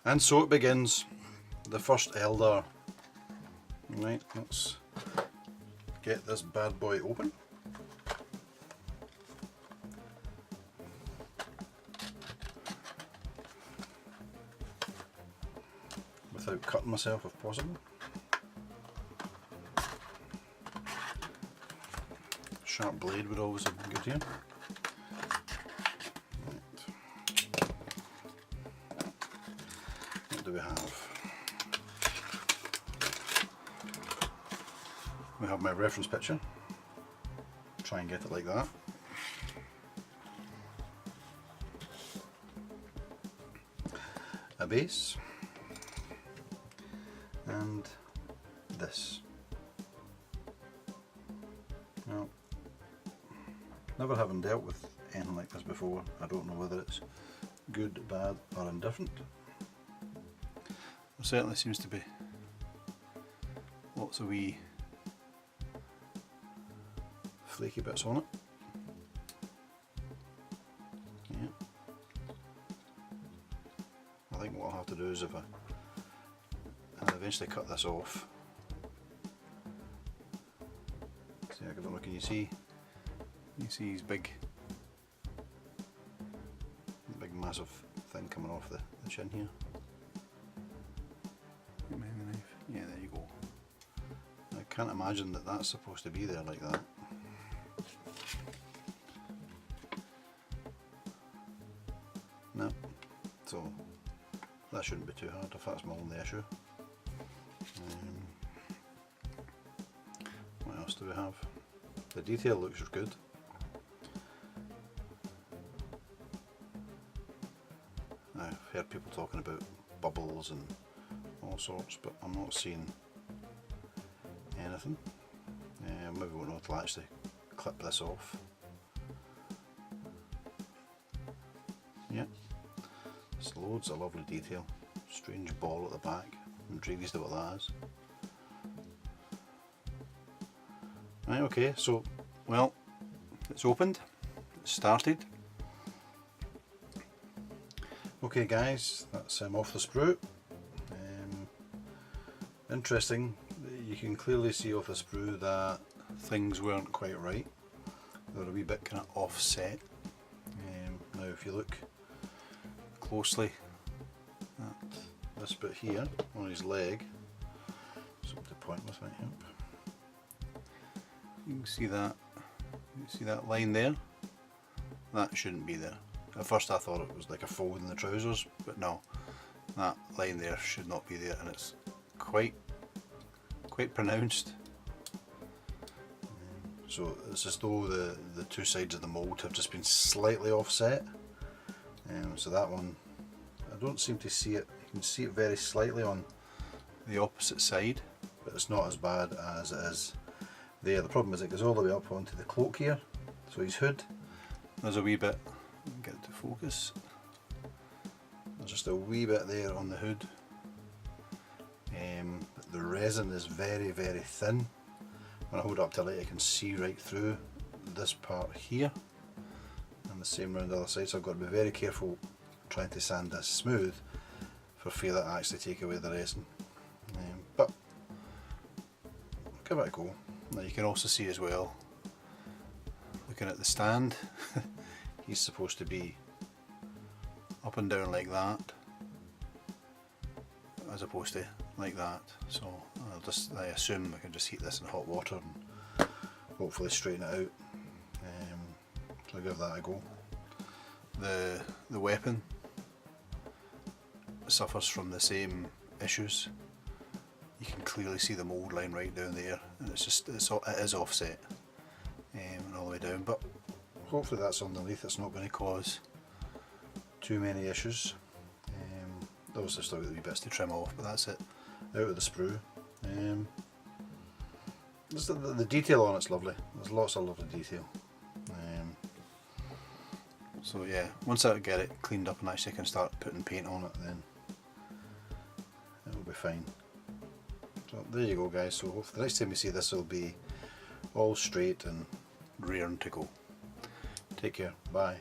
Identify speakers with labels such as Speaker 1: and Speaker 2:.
Speaker 1: And so it begins, the first Eldar. Right, let's get this bad boy open. Without cutting myself if possible. Sharp blade would always have been good here. Right. What do we have? We have my reference picture. Try and get it like that. A base. And this. Now, never having dealt with anything like this before, I don't know whether it's good, bad or indifferent. There certainly seems to be lots of wee flaky bits on it. Yeah. I think what I'll have to do is if I'll eventually cut this off. See, I don't know, can you see? You see his big massive thing coming off the chin here. Get behind the knife. Yeah, there you go. I can't imagine that that's supposed to be there like that. No, so that shouldn't be too hard if that's my only issue. What else do we have? The detail looks good. I've heard people talking about bubbles and all sorts, but I'm not seeing anything. Maybe we'll know to actually clip this off. Yeah, there's loads of lovely detail. Strange ball at the back. I'm intrigued as to what that is. Right, okay, so, well, it's opened, it's started. Okay guys, that's off the sprue. Interesting, you can clearly see off the sprue that things weren't quite right. They were a wee bit kind of offset. Now if you look closely at this bit here on his leg, something to point with right here. You can see that line there? That shouldn't be there. At first I thought it was like a fold in the trousers, but no, that line there should not be there, and it's quite pronounced. So it's as though the two sides of the mould have just been slightly offset. So that one, I don't seem to see it. You can see it very slightly on the opposite side, but it's not as bad as it is there. The problem is it goes all the way up onto the cloak here, so his hood, there's a wee bit, get it to focus, there's just a wee bit there on the hood. The resin is very thin. When I hold it up to light I can see right through this part here, and the same around the other side, so I've got to be very careful trying to sand this smooth for fear that I actually take away the resin. But give it a go. Now you can also see as well, looking at the stand, he's supposed to be up and down like that, as opposed to like that. So I assume I can just heat this in hot water and hopefully straighten it out. So I'll give that a go. The weapon suffers from the same issues. You can clearly see the mould line right down there, and it is offset and all the way down, but hopefully that's underneath. It's not going to cause too many issues. Obviously still got the wee bits to trim off, but that's it, out of the sprue. The detail on it's lovely. There's lots of lovely detail. So yeah, once I get it cleaned up and actually can start putting paint on it, then it'll be fine. So there you go guys, so hopefully the next time you see this will be all straight and raring to go. Take care, bye.